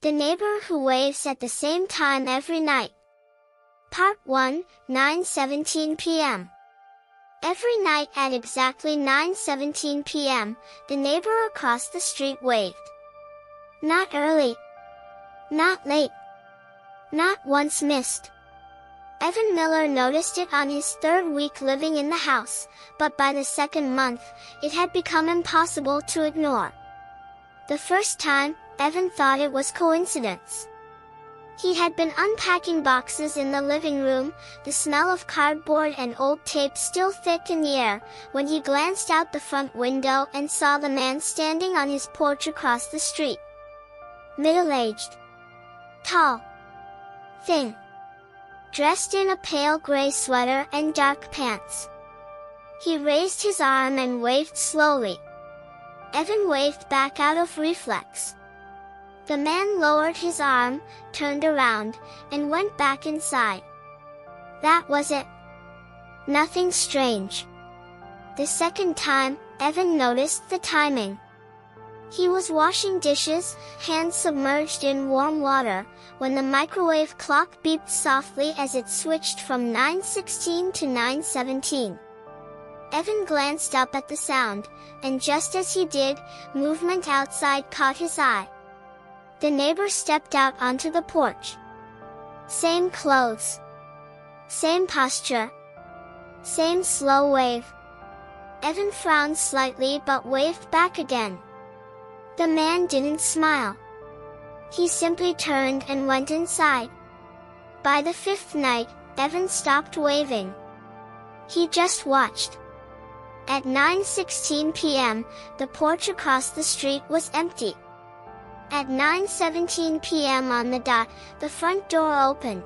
The Neighbor Who Waves at the Same Time Every Night. Part 1, 9:17 p.m. Every night at exactly 9:17 p.m., the neighbor across the street waved. Not early. Not late. Not once missed. Evan Miller noticed it on his third week living in the house, but by the second month, it had become impossible to ignore. The first time, Evan thought it was coincidence. He had been unpacking boxes in the living room, the smell of cardboard and old tape still thick in the air, when he glanced out the front window and saw the man standing on his porch across the street. Middle-aged. Tall. Thin. Dressed in a pale gray sweater and dark pants. He raised his arm and waved slowly. Evan waved back out of reflex. The man lowered his arm, turned around, and went back inside. That was it. Nothing strange. The second time, Evan noticed the timing. He was washing dishes, hands submerged in warm water, when the microwave clock beeped softly as it switched from 9:16 to 9:17. Evan glanced up at the sound, and just as he did, movement outside caught his eye. The neighbor stepped out onto the porch. Same clothes. Same posture. Same slow wave. Evan frowned slightly but waved back again. The man didn't smile. He simply turned and went inside. By the fifth night, Evan stopped waving. He just watched. At 9:16 p.m., the porch across the street was empty. At 9:17 p.m. on the dot, the front door opened.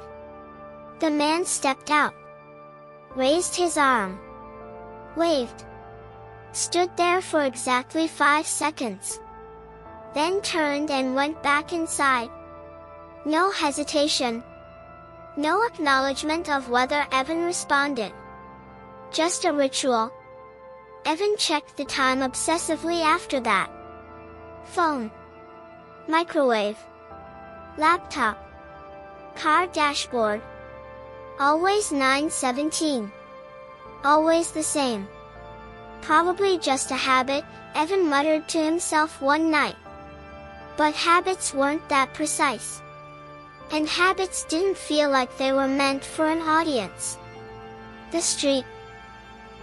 The man stepped out. Raised his arm. Waved. Stood there for exactly 5 seconds. Then turned and went back inside. No hesitation. No acknowledgement of whether Evan responded. Just a ritual. Evan checked the time obsessively after that. Phone. Microwave. Laptop. Car dashboard. Always 9:17. Always the same. Probably just a habit, Evan muttered to himself one night. But habits weren't that precise. And habits didn't feel like they were meant for an audience. The street.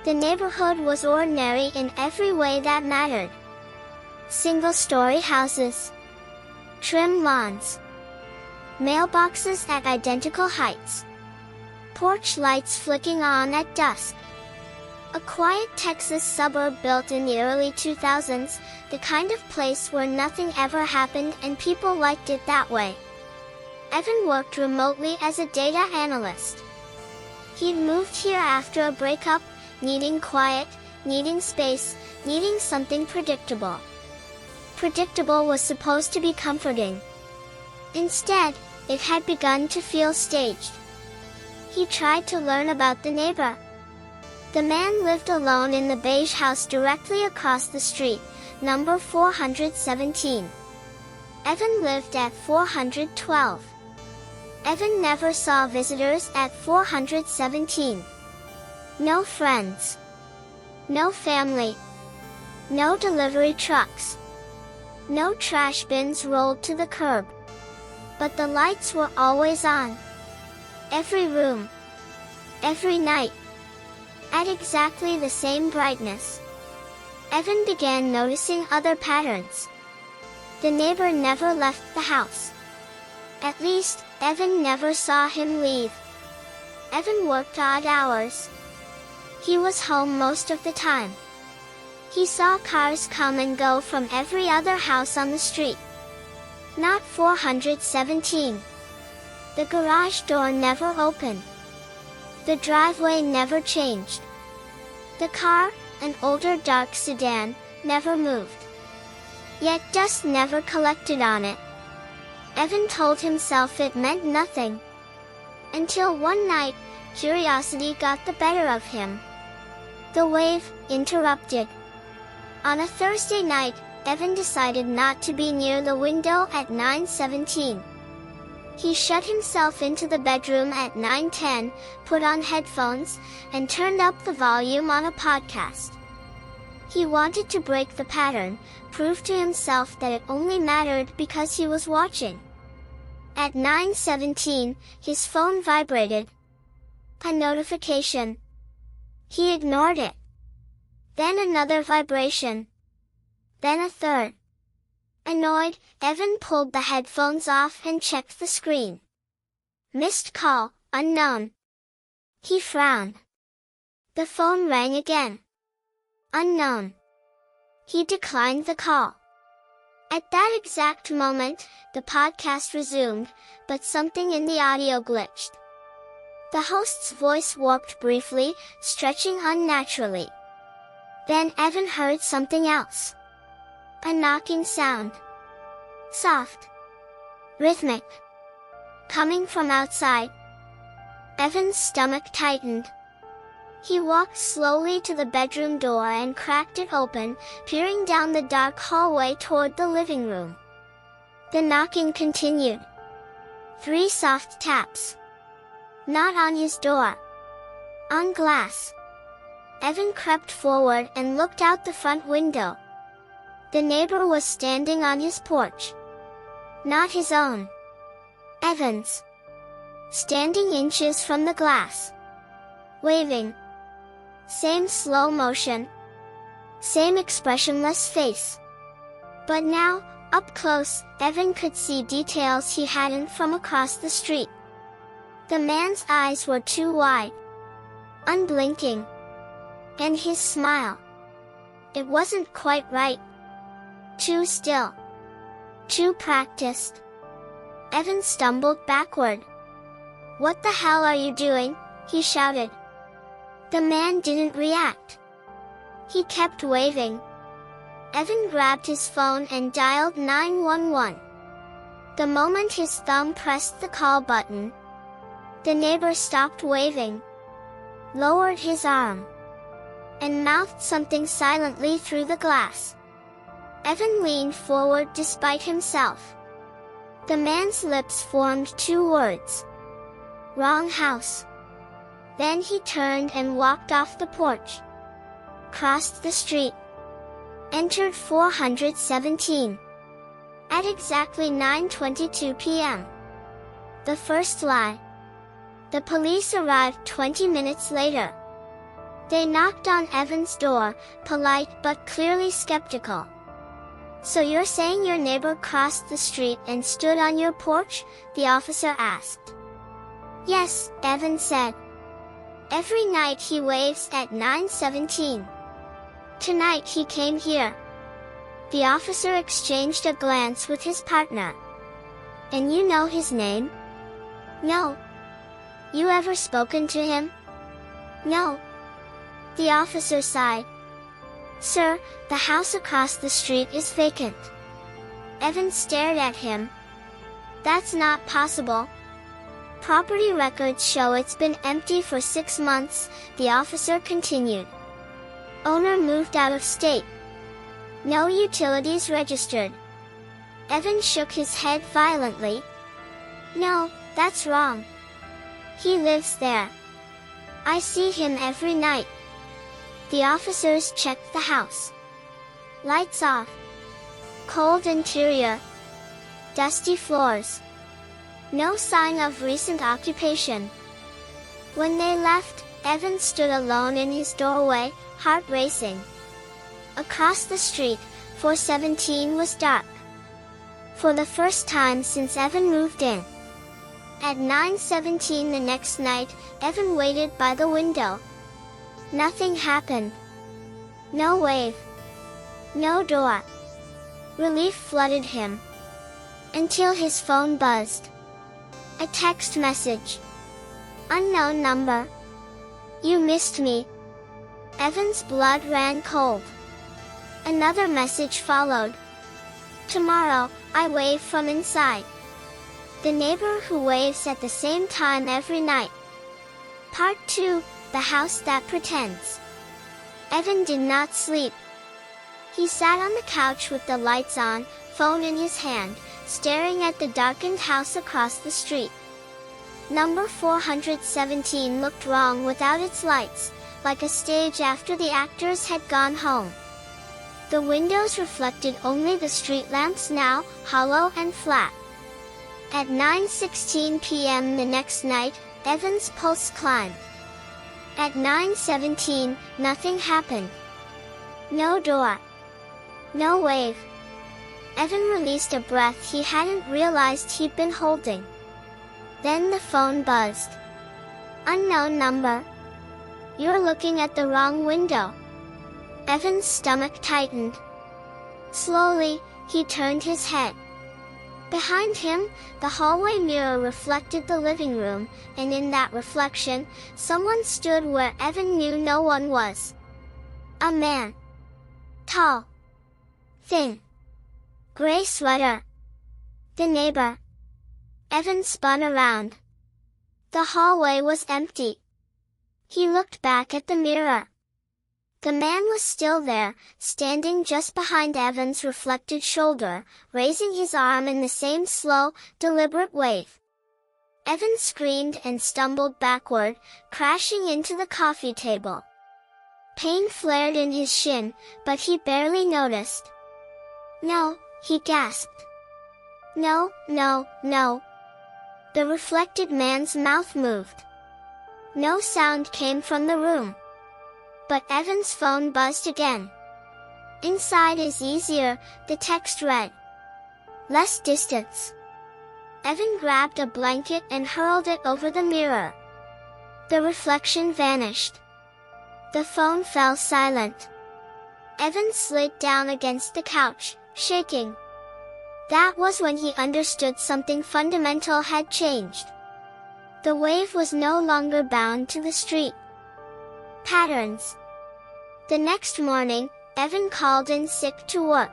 The neighborhood was ordinary in every way that mattered. Single-story houses. Trim lawns. Mailboxes at identical heights. Porch lights flicking on at dusk. A quiet Texas suburb built in the early 2000s, the kind of place where nothing ever happened and people liked it that way. Evan worked remotely as a data analyst. He'd moved here after a breakup, needing quiet, needing space, needing something predictable. Predictable was supposed to be comforting. Instead, it had begun to feel staged. He tried to learn about the neighbor. The man lived alone in the beige house directly across the street, number 417. Evan lived at 412. Evan never saw visitors at 417. No friends. No family. No delivery trucks. No trash bins rolled to the curb. But the lights were always on. Every room. Every night. At exactly the same brightness. Evan began noticing other patterns. The neighbor never left the house. At least, Evan never saw him leave. Evan worked odd hours. He was home most of the time. He saw cars come and go from every other house on the street. Not 417. The garage door never opened. The driveway never changed. The car, an older dark sedan, never moved. Yet dust never collected on it. Evan told himself it meant nothing. Until one night, curiosity got the better of him. The wave interrupted. On a Thursday night, Evan decided not to be near the window at 9:17. He shut himself into the bedroom at 9:10, put on headphones, and turned up the volume on a podcast. He wanted to break the pattern, prove to himself that it only mattered because he was watching. At 9:17, his phone vibrated. A notification. He ignored it. Then another vibration. Then a third. Annoyed, Evan pulled the headphones off and checked the screen. Missed call, unknown. He frowned. The phone rang again. Unknown. He declined the call. At that exact moment, the podcast resumed, but something in the audio glitched. The host's voice warped briefly, stretching unnaturally. Then Evan heard something else. A knocking sound. Soft. Rhythmic. Coming from outside. Evan's stomach tightened. He walked slowly to the bedroom door and cracked it open, peering down the dark hallway toward the living room. The knocking continued. 3 soft taps. Not on his door. On glass. Evan crept forward and looked out the front window. The neighbor was standing on his porch. Not his own. Evan's. Standing inches from the glass. Waving. Same slow motion. Same expressionless face. But now, up close, Evan could see details he hadn't from across the street. The man's eyes were too wide. Unblinking. And his smile. It wasn't quite right. Too still. Too practiced. Evan stumbled backward. "What the hell are you doing?" he shouted. The man didn't react. He kept waving. Evan grabbed his phone and dialed 911. The moment his thumb pressed the call button, the neighbor stopped waving, lowered his arm, and mouthed something silently through the glass. Evan leaned forward despite himself. The man's lips formed 2 words. Wrong house. Then he turned and walked off the porch. Crossed the street. Entered 417. At exactly 9:22 p.m. The first lie. The police arrived 20 minutes later. They knocked on Evan's door, polite but clearly skeptical. "So you're saying your neighbor crossed the street and stood on your porch?" the officer asked. "Yes," Evan said. "Every night he waves at 9:17. Tonight he came here." The officer exchanged a glance with his partner. "And you know his name?" "No." "You ever spoken to him?" "No." The officer sighed. "Sir, the house across the street is vacant." Evan stared at him. "That's not possible." "Property records show it's been empty for 6 months, the officer continued. "Owner moved out of state. No utilities registered." Evan shook his head violently. "No, that's wrong. He lives there. I see him every night." The officers checked the house. Lights off. Cold interior. Dusty floors. No sign of recent occupation. When they left, Evan stood alone in his doorway, heart racing. Across the street, 417 was dark. For the first time since Evan moved in. At 9:17 the next night, Evan waited by the window. Nothing happened. No wave. No door. Relief flooded him. Until his phone buzzed. A text message. Unknown number. "You missed me." Evan's blood ran cold. Another message followed. "Tomorrow, I wave from inside." The neighbor who waves at the same time every night. Part 2, The House That Pretends. Evan did not sleep. He sat on the couch with the lights on, phone in his hand, staring at the darkened house across the street. Number 417 looked wrong without its lights, like a stage after the actors had gone home. The windows reflected only the street lamps now, hollow and flat. At 9:16 p.m. the next night, Evan's pulse climbed. At 9:17, nothing happened. No door. No wave. Evan released a breath he hadn't realized he'd been holding. Then the phone buzzed. Unknown number. You're looking at the wrong window. Evan's stomach tightened. Slowly, he turned his head. Behind him, the hallway mirror reflected the living room, and in that reflection, someone stood where Evan knew no one was. A man. Tall. Thin. Gray sweater. The neighbor. Evan spun around. The hallway was empty. He looked back at the mirror. The man was still there, standing just behind Evan's reflected shoulder, raising his arm in the same slow, deliberate wave. Evan screamed and stumbled backward, crashing into the coffee table. Pain flared in his shin, but he barely noticed. No, he gasped. No, no, no. The reflected man's mouth moved. No sound came from the room. But Evan's phone buzzed again. Inside is easier, the text read. Less distance. Evan grabbed a blanket and hurled it over the mirror. The reflection vanished. The phone fell silent. Evan slid down against the couch, shaking. That was when he understood something fundamental had changed. The wave was no longer bound to the street. Patterns. The next morning, Evan called in sick to work.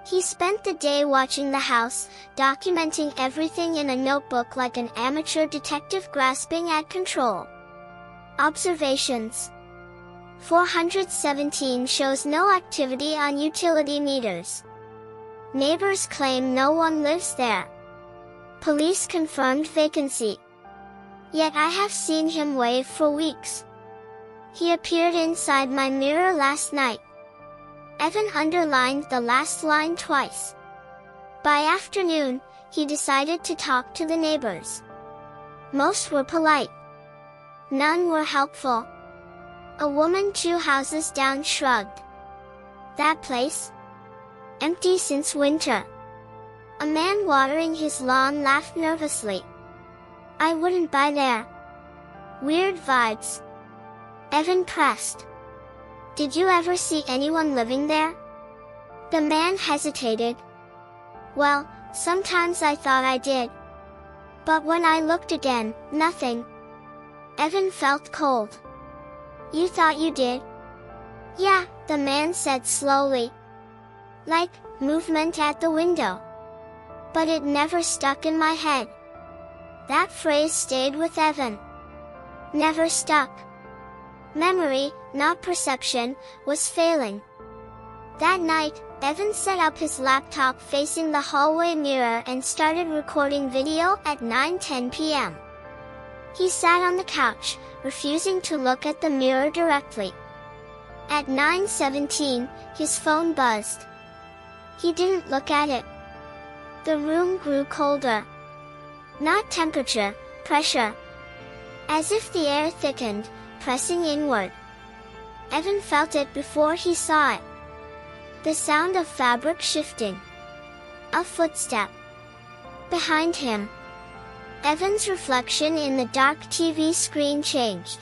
He spent the day watching the house, documenting everything in a notebook like an amateur detective grasping at control. Observations. 417 shows no activity on utility meters. Neighbors claim no one lives there. Police confirmed vacancy. Yet I have seen him wave for weeks. He appeared inside my mirror last night. Evan underlined the last line twice. By afternoon, he decided to talk to the neighbors. Most were polite. None were helpful. A woman 2 houses down shrugged. That place? Empty since winter. A man watering his lawn laughed nervously. I wouldn't buy there. Weird vibes. Evan pressed. Did you ever see anyone living there? The man hesitated. Well, sometimes I thought I did. But when I looked again, nothing. Evan felt cold. You thought you did? Yeah, the man said slowly. Like, movement at the window. But it never stuck in my head. That phrase stayed with Evan. Never stuck. Memory, not perception, was failing. That night, Evan set up his laptop facing the hallway mirror and started recording video at 9:10 p.m. He sat on the couch, refusing to look at the mirror directly. At 9:17, his phone buzzed. He didn't look at it. The room grew colder. Not temperature, pressure. As if the air thickened, pressing inward. Evan felt it before he saw it. The sound of fabric shifting. A footstep. Behind him. Evan's reflection in the dark TV screen changed.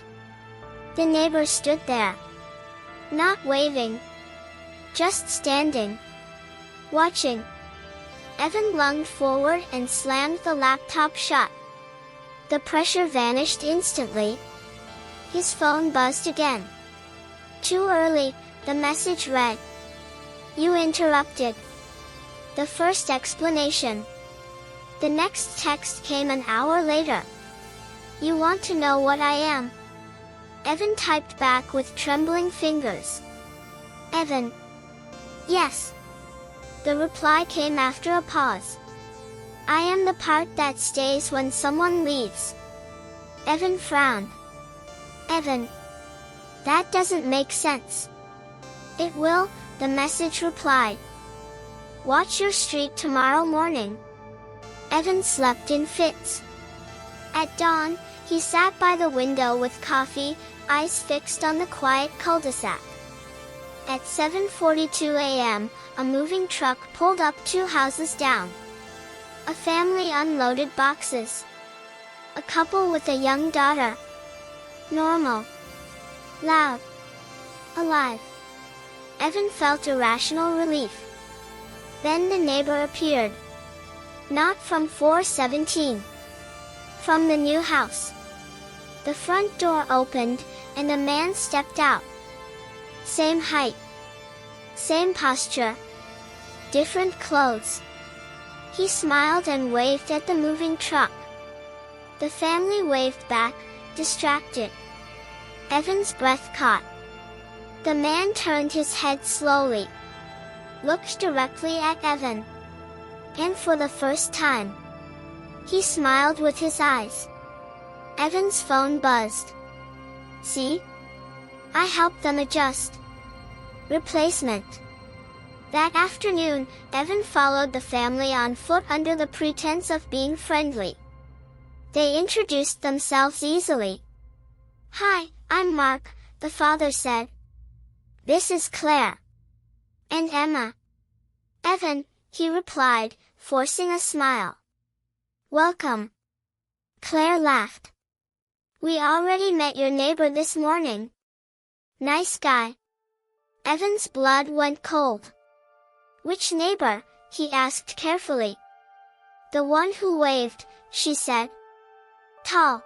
The neighbor stood there. Not waving. Just standing. Watching. Evan lunged forward and slammed the laptop shut. The pressure vanished instantly. His phone buzzed again. Too early, the message read. You interrupted. The first explanation. The next text came an hour later. You want to know what I am? Evan typed back with trembling fingers. Evan. Yes. The reply came after a pause. I am the part that stays when someone leaves. Evan frowned. Evan. That doesn't make sense. It will, the message replied. Watch your streak tomorrow morning. Evan slept in fits. At dawn, he sat by the window with coffee, eyes fixed on the quiet cul-de-sac. At 7:42 a.m., a moving truck pulled up 2 houses down. A family unloaded boxes. A couple with a young daughter. Normal. Loud. Alive. Evan felt irrational relief. Then the neighbor appeared. Not from 417. From the new house. The front door opened, and a man stepped out. Same height. Same posture. Different clothes. He smiled and waved at the moving truck. The family waved back, distracted. Evan's breath caught. The man turned his head slowly. Looked directly at Evan. And for the first time, he smiled with his eyes. Evan's phone buzzed. See? I helped them adjust. Replacement. That afternoon, Evan followed the family on foot under the pretense of being friendly. They introduced themselves easily. Hi, I'm Mark, the father said. This is Claire. And Emma. Evan, he replied, forcing a smile. Welcome. Claire laughed. We already met your neighbor this morning. Nice guy. Evan's blood went cold. Which neighbor? He asked carefully. The one who waved, she said. Tall.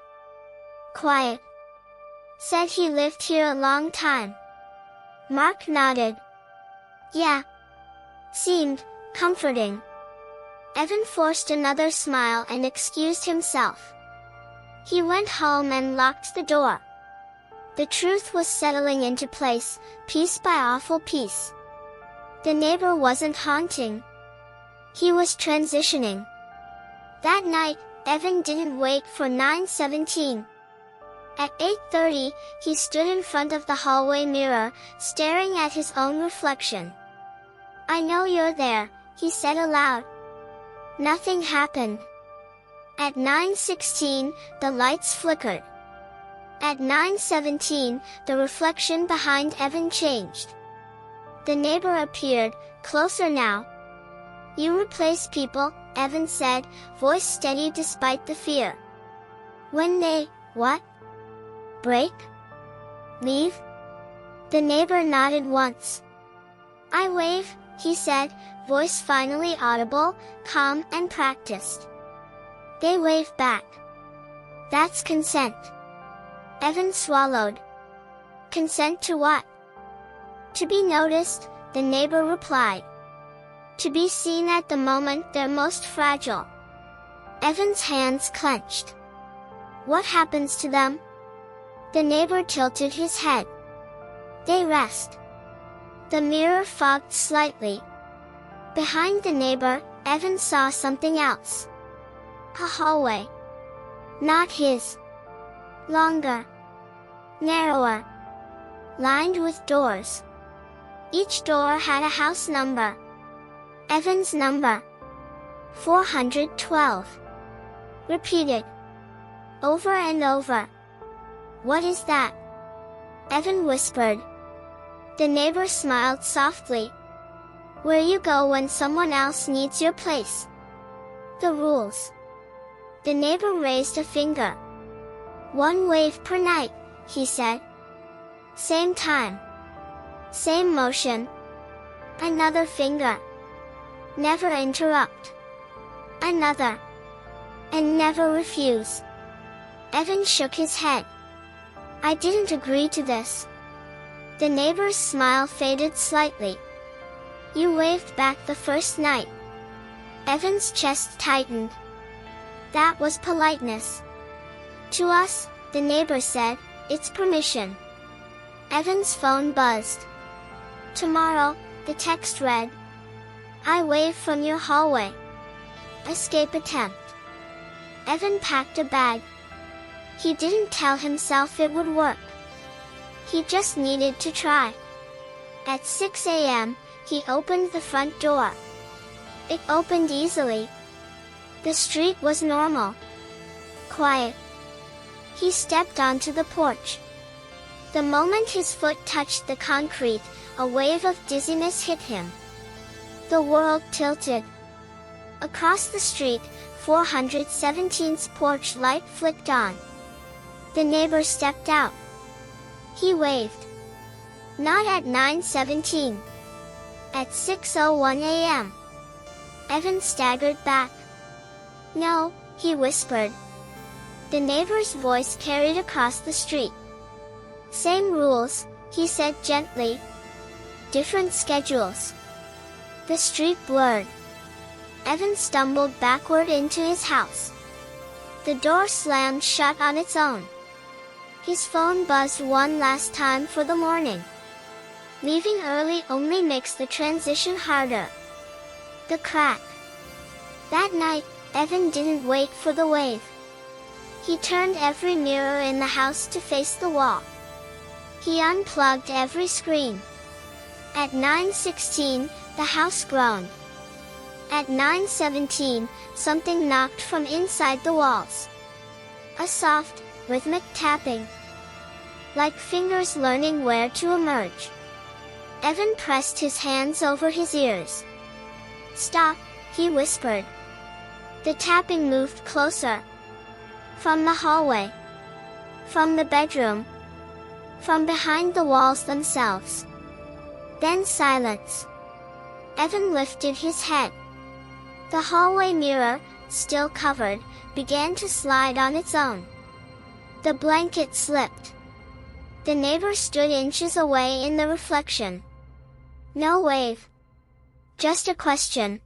Quiet. Said he lived here a long time. Mark nodded. Yeah. Seemed comforting. Evan forced another smile and excused himself. He went home and locked the door. The truth was settling into place, piece by awful piece. The neighbor wasn't haunting. He was transitioning. That night, Evan didn't wait for 9:17. At 8:30, he stood in front of the hallway mirror, staring at his own reflection. I know you're there, he said aloud. Nothing happened. At 9:16, the lights flickered. At 9:17, the reflection behind Evan changed. The neighbor appeared, closer now. You replace people, Evan said, voice steady despite the fear. When they, what? Break? Leave? The neighbor nodded once. I wave, he said, voice finally audible, calm and practiced. They waved back. That's consent. Evan swallowed. Consent to what? To be noticed, the neighbor replied. To be seen at the moment they're most fragile. Evan's hands clenched. What happens to them? The neighbor tilted his head. They rest. The mirror fogged slightly. Behind the neighbor, Evan saw something else. A hallway. Not his. Longer. Narrower. Lined with doors. Each door had a house number. Evan's number. 412. Repeated. Over and over. What is that? Evan whispered. The neighbor smiled softly. Where you go when someone else needs your place. The rules. The neighbor raised a finger. 1 wave per night, he said. Same time. Same motion. Another finger. Never interrupt. Another. And never refuse. Evan shook his head. I didn't agree to this. The neighbor's smile faded slightly. You waved back the first night. Evan's chest tightened. That was politeness. To us, the neighbor said, it's permission. Evan's phone buzzed. Tomorrow, The text read, "I wave from your hallway. Escape attempt." Evan packed a bag. He didn't tell himself it would work. He just needed to try. At 6 a.m., he opened the front door. It opened easily. The street was normal. Quiet. He stepped onto the porch. The moment his foot touched the concrete, a wave of dizziness hit him. The world tilted. Across the street, 417's porch light flicked on. The neighbor stepped out. He waved. Not at 9:17. At 6:01 a.m. Evan staggered back. "No," he whispered. The neighbor's voice carried across the street. "Same rules," he said gently. "Different schedules." The street blurred. Evan stumbled backward into his house. The door slammed shut on its own. His phone buzzed one last time for the morning. Leaving early only makes the transition harder. The crack. That night, Evan didn't wait for the wave. He turned every mirror in the house to face the wall. He unplugged every screen. At 9:16, the house groaned. At 9:17, something knocked from inside the walls. A soft, rhythmic tapping. Like fingers learning where to emerge. Evan pressed his hands over his ears. "Stop," he whispered. The tapping moved closer. From the hallway. From the bedroom. From behind the walls themselves. Then silence. Evan lifted his head. The hallway mirror, still covered, began to slide on its own. The blanket slipped. The neighbor stood inches away in the reflection. No wave. Just a question.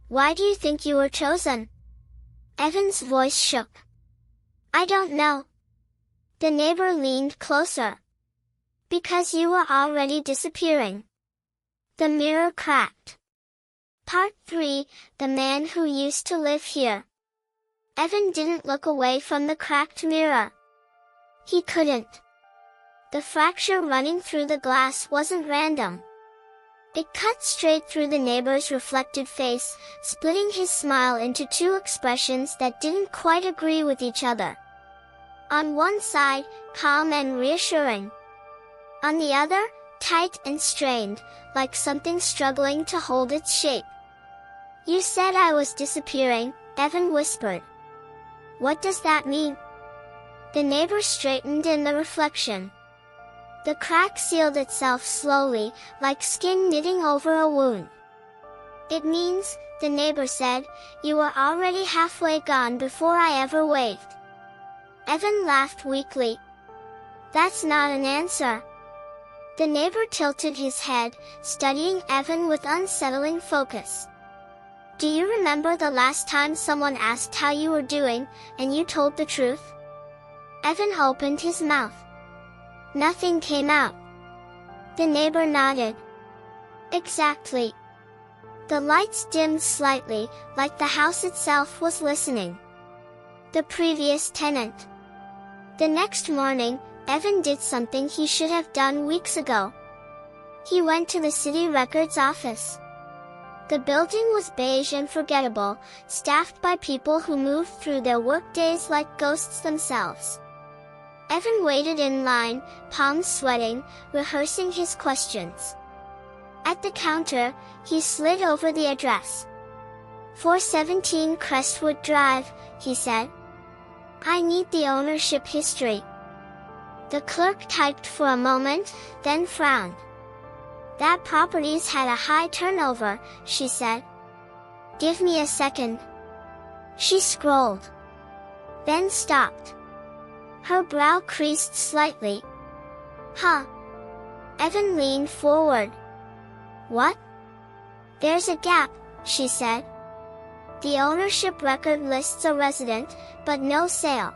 "Why do you think you were chosen?" Evan's voice shook. "I don't know." The neighbor leaned closer. "Because you were already disappearing." The mirror cracked. Part 3, The Man Who Used to Live Here. Evan didn't look away from the cracked mirror. He couldn't. The fracture running through the glass wasn't random. It cut straight through the neighbor's reflected face, splitting his smile into two expressions that didn't quite agree with each other. On one side, calm and reassuring. On the other, tight and strained, like something struggling to hold its shape. "You said I was disappearing," Evan whispered. "What does that mean?" The neighbor straightened in the reflection. The crack sealed itself slowly, like skin knitting over a wound. "It means," the neighbor said, "you were already halfway gone before I ever waved." Evan laughed weakly. "That's not an answer." The neighbor tilted his head, studying Evan with unsettling focus. "Do you remember the last time someone asked how you were doing, and you told the truth?" Evan opened his mouth. Nothing came out. The neighbor nodded. "Exactly." The lights dimmed slightly, like the house itself was listening. The previous tenant. The next morning, Evan did something he should have done weeks ago. He went to the city records office. The building was beige and forgettable, staffed by people who moved through their workdays like ghosts themselves. Evan waited in line, palms sweating, rehearsing his questions. At the counter, he slid over the address. 417 Crestwood Drive, he said. "I need the ownership history." The clerk typed for a moment, then frowned. "That property's had a high turnover," she said. "Give me a second." She scrolled. Then stopped. Her brow creased slightly. "Huh." Evan leaned forward. "What?" "There's a gap," she said. "The ownership record lists a resident, but no sale.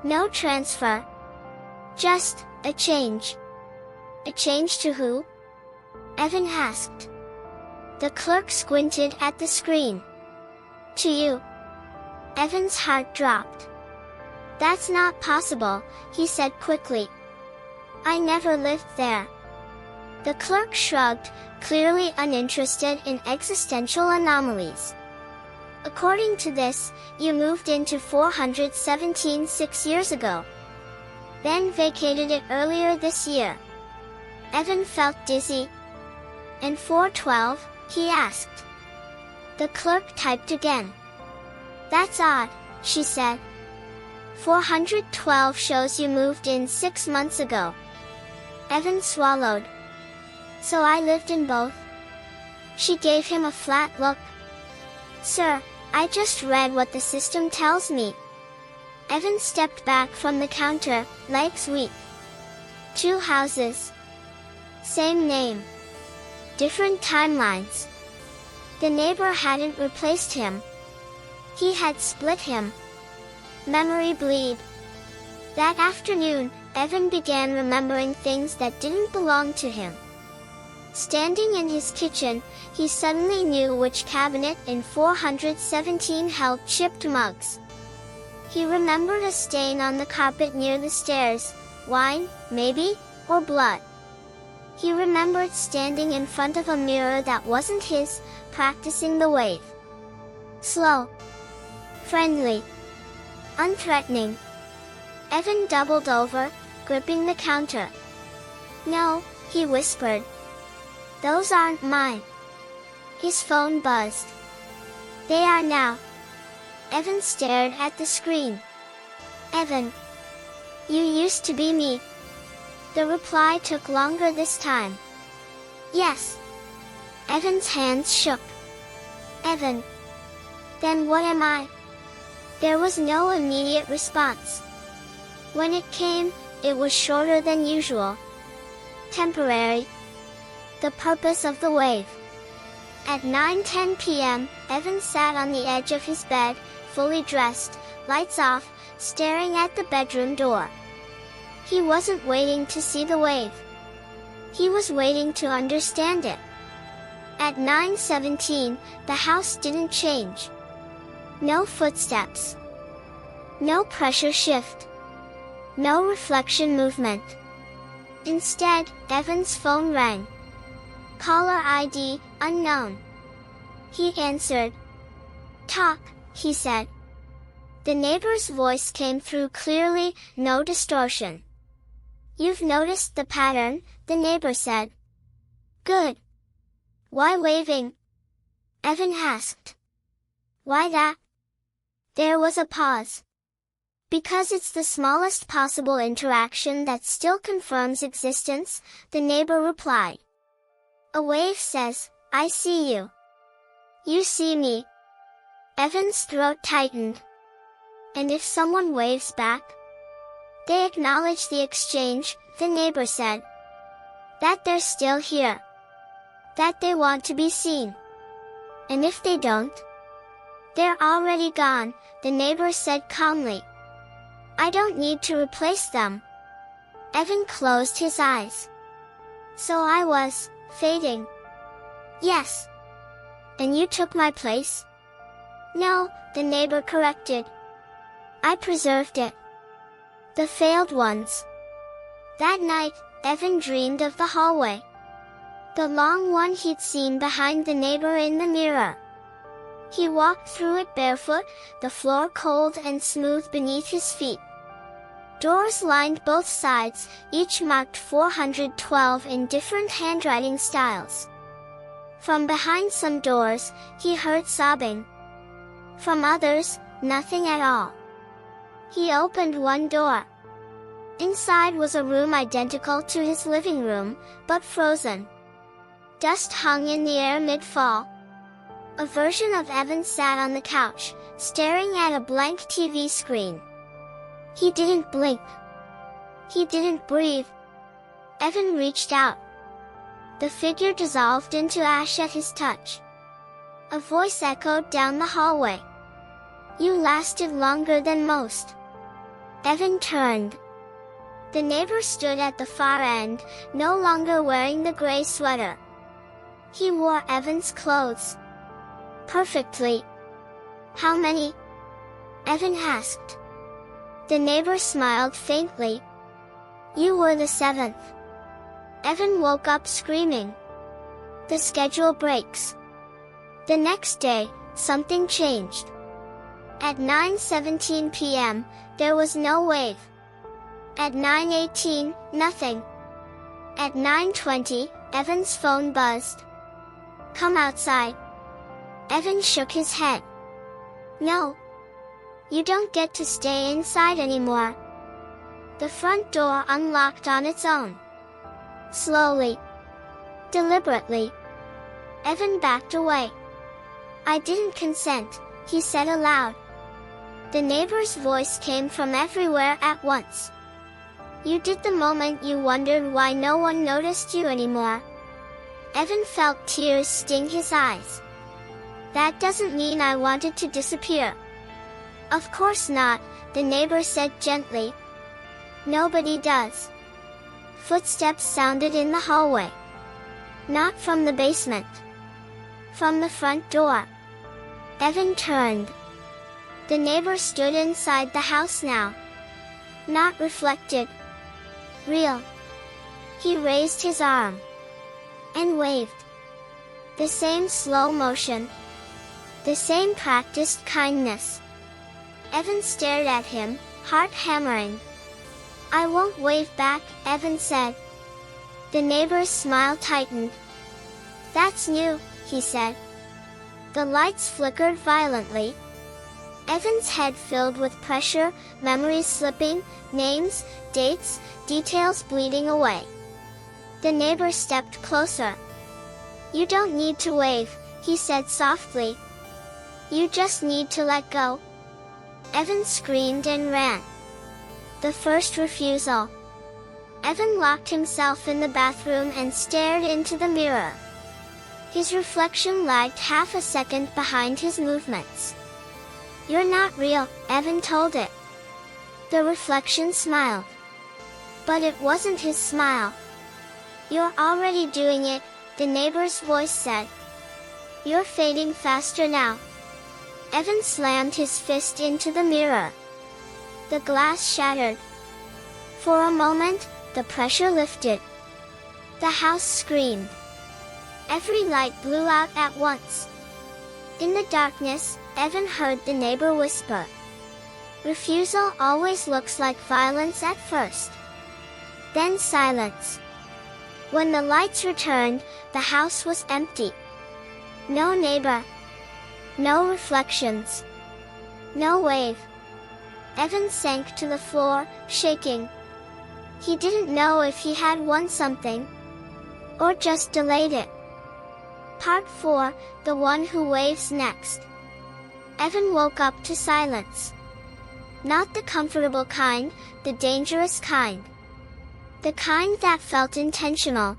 No transfer. Just a change." "A change to who?" Evan asked. The clerk squinted at the screen. To you. Evan's heart dropped. That's not possible, he said quickly. I never lived there. The clerk shrugged, clearly uninterested in existential anomalies. According to this, you moved into 417 6 years ago. Then vacated it earlier this year. Evan felt dizzy. And 412, he asked. The clerk typed again. That's odd, she said. 412 shows you moved in 6 months ago. Evan swallowed. So I lived in both? She gave him a flat look. Sir, I just read what the system tells me. Evan stepped back from the counter, legs weak. 2 houses. Same name. Different timelines. The neighbor hadn't replaced him. He had split him. Memory bleed. That afternoon, Evan began remembering things that didn't belong to him. Standing in his kitchen, he suddenly knew which cabinet in 417 held chipped mugs. He remembered a stain on the carpet near the stairs, wine, maybe, or blood. He remembered standing in front of a mirror that wasn't his, practicing the wave. Slow. Friendly. Unthreatening. Evan doubled over, gripping the counter. No, he whispered. Those aren't mine. His phone buzzed. They are now. Evan stared at the screen. Evan. You used to be me. The reply took longer this time. Yes. Evan's hands shook. Evan. Then what am I? There was no immediate response. When it came, it was shorter than usual. Temporary. The purpose of the wave. At 9:10 p.m., Evan sat on the edge of his bed, fully dressed, lights off, staring at the bedroom door. He wasn't waiting to see the wave. He was waiting to understand it. At 9:17, the house didn't change. No footsteps. No pressure shift. No reflection movement. Instead, Evan's phone rang. Caller ID, unknown. He answered. Talk, he said. The neighbor's voice came through clearly, no distortion. You've noticed the pattern, the neighbor said. Good. Why waving? Evan asked. Why that? There was a pause. Because it's the smallest possible interaction that still confirms existence, the neighbor replied. A wave says, I see you. You see me. Evan's throat tightened. And if someone waves back? They acknowledge the exchange, the neighbor said. That they're still here. That they want to be seen. And if they don't? They're already gone, the neighbor said calmly. I don't need to replace them. Evan closed his eyes. So I was fading. Yes. And you took my place? No, the neighbor corrected. I preserved it. The failed ones. That night, Evan dreamed of the hallway. The long one he'd seen behind the neighbor in the mirror. He walked through it barefoot, the floor cold and smooth beneath his feet. Doors lined both sides, each marked 412 in different handwriting styles. From behind some doors, he heard sobbing. From others, nothing at all. He opened one door. Inside was a room identical to his living room, but frozen. Dust hung in the air mid-fall. A version of Evan sat on the couch, staring at a blank TV screen. He didn't blink. He didn't breathe. Evan reached out. The figure dissolved into ash at his touch. A voice echoed down the hallway. You lasted longer than most. Evan turned. The neighbor stood at the far end, no longer wearing the gray sweater. He wore Evan's clothes. Perfectly. How many? Evan asked. The neighbor smiled faintly. You were the seventh. Evan woke up screaming. The schedule breaks. The next day, something changed. At 9:17 p.m., there was no wave. At 9:18, nothing. At 9:20, Evan's phone buzzed. Come outside. Evan shook his head. No. You don't get to stay inside anymore. The front door unlocked on its own. Slowly. Deliberately. Evan backed away. I didn't consent, he said aloud. The neighbor's voice came from everywhere at once. You did the moment you wondered why no one noticed you anymore. Evan felt tears sting his eyes. That doesn't mean I wanted to disappear. Of course not, the neighbor said gently. Nobody does. Footsteps sounded in the hallway. Not from the basement. From the front door. Evan turned. The neighbor stood inside the house now. Not reflected. Real. He raised his arm. And waved. The same slow motion. The same practiced kindness. Evan stared at him, heart hammering. I won't wave back, Evan said. The neighbor's smile tightened. That's new, he said. The lights flickered violently. Evan's head filled with pressure, memories slipping, names, dates, details bleeding away. The neighbor stepped closer. You don't need to wave, he said softly. You just need to let go. Evan screamed and ran. The first refusal. Evan locked himself in the bathroom and stared into the mirror. His reflection lagged half a second behind his movements. You're not real, Evan told it. The reflection smiled. But it wasn't his smile. You're already doing it, the neighbor's voice said. You're fading faster now. Evan slammed his fist into the mirror. The glass shattered. For a moment, the pressure lifted. The house screamed. Every light blew out at once. In the darkness, Evan heard the neighbor whisper. Refusal always looks like violence at first. Then silence. When the lights returned, the house was empty. No neighbor. No reflections. No wave. Evan sank to the floor, shaking. He didn't know if he had won something, or just delayed it. Part 4, The One Who Waves Next. Evan woke up to silence. Not the comfortable kind, the dangerous kind. The kind that felt intentional.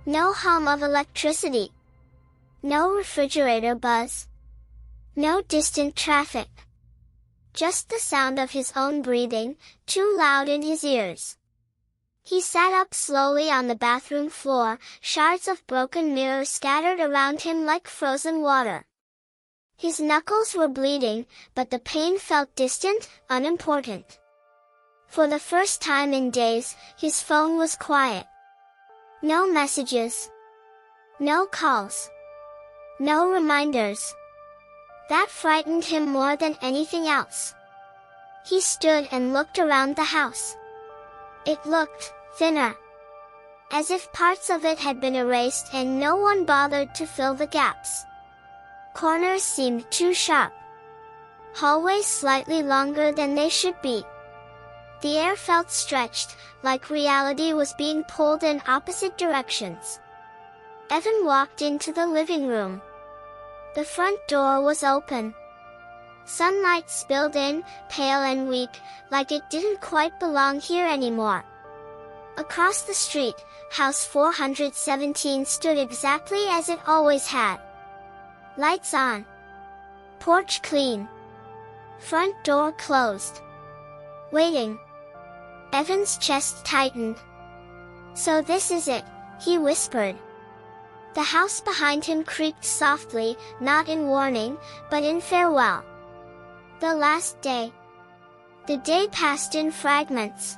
No hum of electricity. No refrigerator buzz. No distant traffic. Just the sound of his own breathing, too loud in his ears. He sat up slowly on the bathroom floor, shards of broken mirror scattered around him like frozen water. His knuckles were bleeding, but the pain felt distant, unimportant. For the first time in days, his phone was quiet. No messages. No calls. No reminders. That frightened him more than anything else. He stood and looked around the house. It looked thinner. As if parts of it had been erased and no one bothered to fill the gaps. Corners seemed too sharp. Hallways slightly longer than they should be. The air felt stretched, like reality was being pulled in opposite directions. Evan walked into the living room. The front door was open. Sunlight spilled in, pale and weak, like it didn't quite belong here anymore. Across the street, house 417 stood exactly as it always had. Lights on. Porch clean. Front door closed. Waiting. Evan's chest tightened. So this is it, he whispered. The house behind him creaked softly, not in warning, but in farewell. The last day. The day passed in fragments.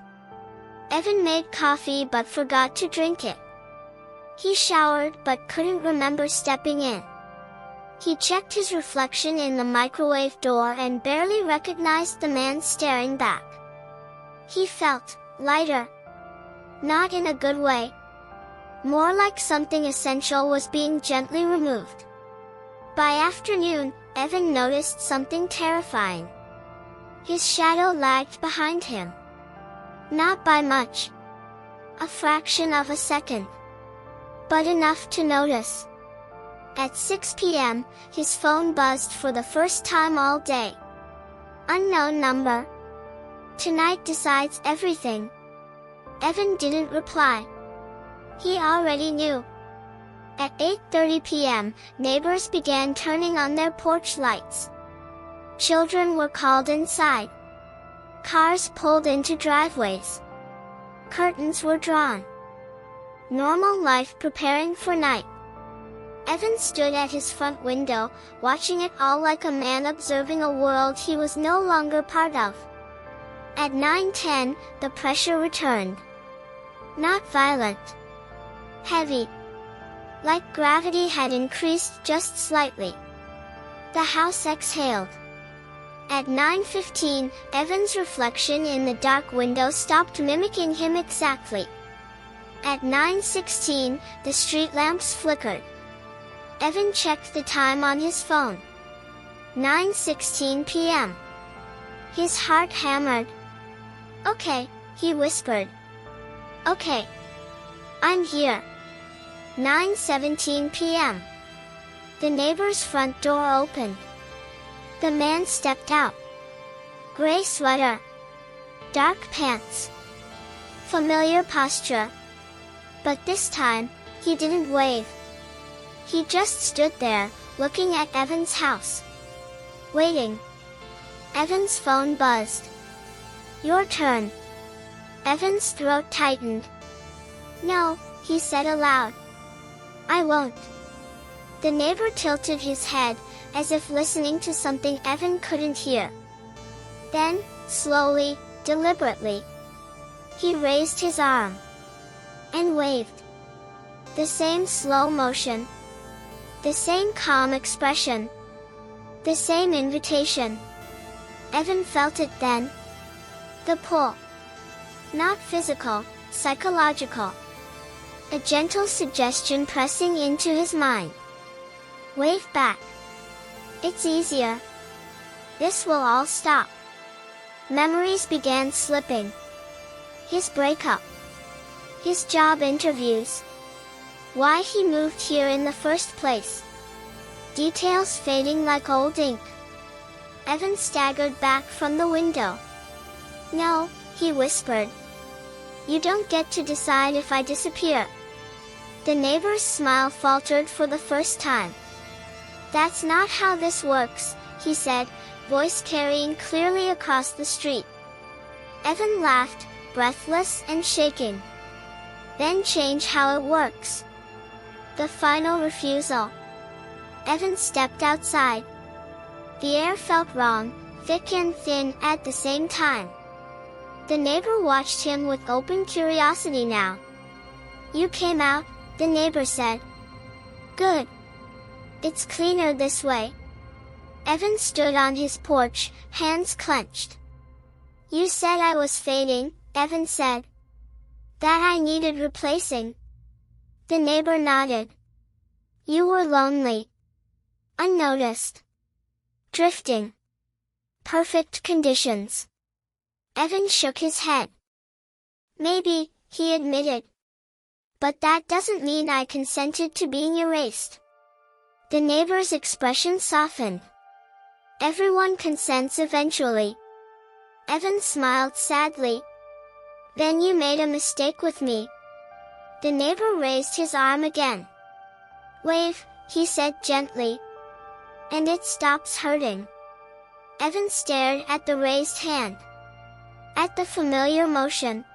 Evan made coffee but forgot to drink it. He showered but couldn't remember stepping in. He checked his reflection in the microwave door and barely recognized the man staring back. He felt lighter. Not in a good way. More like something essential was being gently removed. By afternoon, Evan noticed something terrifying. His shadow lagged behind him. Not by much. A fraction of a second. But enough to notice. At 6 p.m., his phone buzzed for the first time all day. Unknown number. Tonight decides everything. Evan didn't reply. He already knew. At 8:30 p.m., neighbors began turning on their porch lights. Children were called inside. Cars pulled into driveways. Curtains were drawn. Normal life preparing for night. Evan stood at his front window, watching it all like a man observing a world he was no longer part of. At 9:10, the pressure returned. Not violent. Heavy. Like gravity had increased just slightly. The house exhaled. At 9:15, Evan's reflection in the dark window stopped mimicking him exactly. At 9:16, the street lamps flickered. Evan checked the time on his phone. 9:16 p.m. His heart hammered. Okay, he whispered. Okay. I'm here. 9:17 p.m. The neighbor's front door opened. The man stepped out. Gray sweater. Dark pants. Familiar posture. But this time, he didn't wave. He just stood there, looking at Evan's house. Waiting. Evan's phone buzzed. Your turn. Evan's throat tightened. No, he said aloud. I won't. The neighbor tilted his head, as if listening to something Evan couldn't hear. Then, slowly, deliberately, he raised his arm and waved. The same slow motion. The same calm expression. The same invitation. Evan felt it then. The pull. Not physical, psychological. A gentle suggestion pressing into his mind. Wave back. It's easier. This will all stop. Memories began slipping. His breakup. His job interviews. Why he moved here in the first place. Details fading like old ink. Evan staggered back from the window. No, he whispered. You don't get to decide if I disappear. The neighbor's smile faltered for the first time. That's not how this works, he said, voice carrying clearly across the street. Evan laughed, breathless and shaking. Then change how it works. The final refusal. Evan stepped outside. The air felt wrong, thick and thin at the same time. The neighbor watched him with open curiosity now. You came out, the neighbor said. Good. It's cleaner this way. Evan stood on his porch, hands clenched. You said I was fading, Evan said. That I needed replacing. The neighbor nodded. You were lonely. Unnoticed. Drifting. Perfect conditions. Evan shook his head. Maybe, he admitted. But that doesn't mean I consented to being erased. The neighbor's expression softened. Everyone consents eventually. Evan smiled sadly. Then you made a mistake with me. The neighbor raised his arm again. Wave, he said gently. And it stops hurting. Evan stared at the raised hand. At the familiar motion.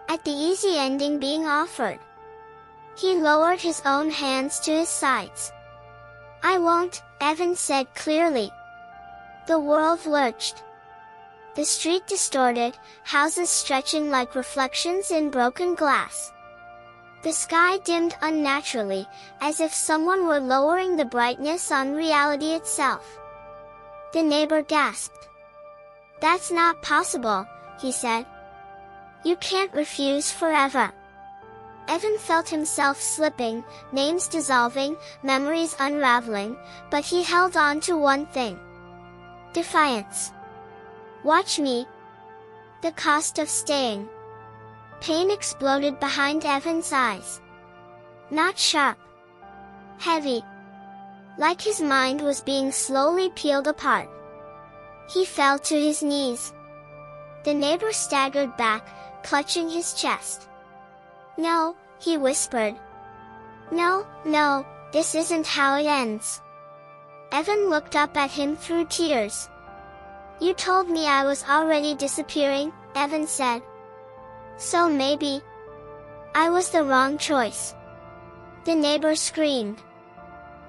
At the easy ending being offered. He lowered his own hands to his sides. "I won't," Evan said clearly. The world lurched. The street distorted, houses stretching like reflections in broken glass. The sky dimmed unnaturally, as if someone were lowering the brightness on reality itself. The neighbor gasped. "That's not possible," he said. "You can't refuse forever." Evan felt himself slipping, names dissolving, memories unraveling, but he held on to one thing. Defiance. "Watch me." The cost of staying. Pain exploded behind Evan's eyes. Not sharp. Heavy. Like his mind was being slowly peeled apart. He fell to his knees. The neighbor staggered back, clutching his chest. "No," he whispered. "No, no, this isn't how it ends." Evan looked up at him through tears. "You told me I was already disappearing," Evan said. "So maybe I was the wrong choice." The neighbor screamed.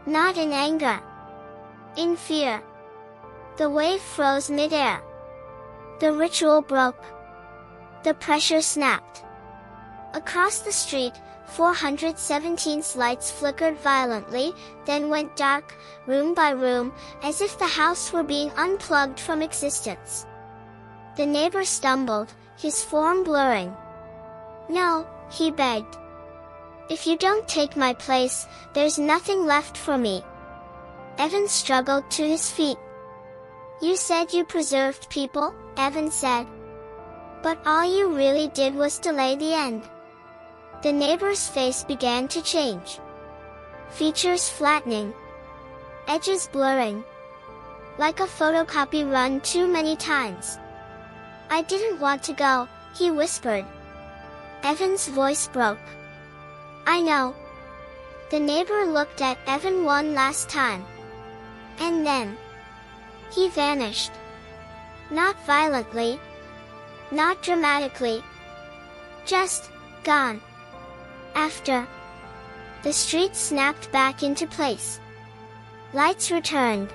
Not in anger. In fear. The wave froze mid-air. The ritual broke. The pressure snapped. Across the street, 417's lights flickered violently, then went dark, room by room, as if the house were being unplugged from existence. The neighbor stumbled, his form blurring. "No," he begged. "If you don't take my place, there's nothing left for me." Evan struggled to his feet. "You said you preserved people," Evan said. "But all you really did was delay the end." The neighbor's face began to change. Features flattening. Edges blurring. Like a photocopy run too many times. "I didn't want to go," he whispered. Evan's voice broke. "I know." The neighbor looked at Evan one last time. And then he vanished. Not violently. Not dramatically. Just gone. After the street snapped back into place. Lights returned.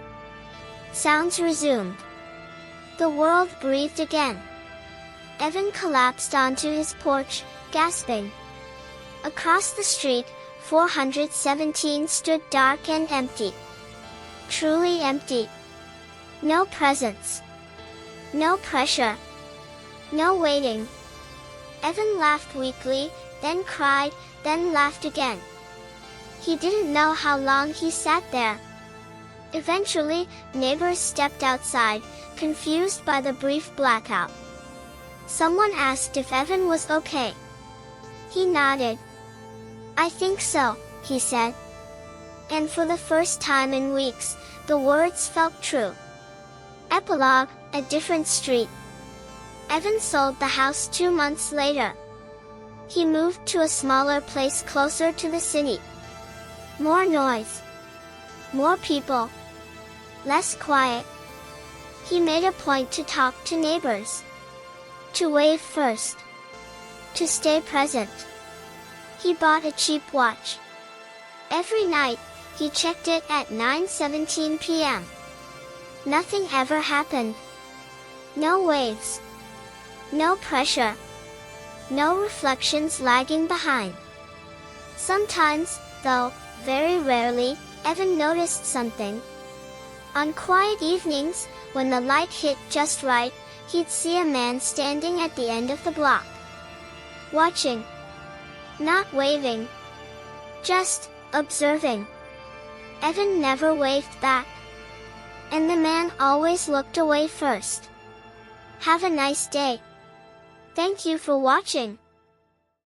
Sounds resumed. The world breathed again. Evan collapsed onto his porch, gasping. Across the street, 417 stood dark and empty. Truly empty. No presence. No pressure. No waiting. Evan laughed weakly, then cried, then laughed again. He didn't know how long he sat there. Eventually, neighbors stepped outside, confused by the brief blackout. Someone asked if Evan was okay. He nodded. "I think so," he said. And for the first time in weeks, the words felt true. Epilogue, a different street. Evan sold the house 2 months later. He moved to a smaller place closer to the city. More noise. More people. Less quiet. He made a point to talk to neighbors. To wave first. To stay present. He bought a cheap watch. Every night, he checked it at 9:17 p.m. Nothing ever happened. No waves. No pressure. No reflections lagging behind. Sometimes, though, very rarely, Evan noticed something. On quiet evenings, when the light hit just right, he'd see a man standing at the end of the block. Watching. Not waving. Just observing. Evan never waved back. And the man always looked away first. Have a nice day. Thank you for watching.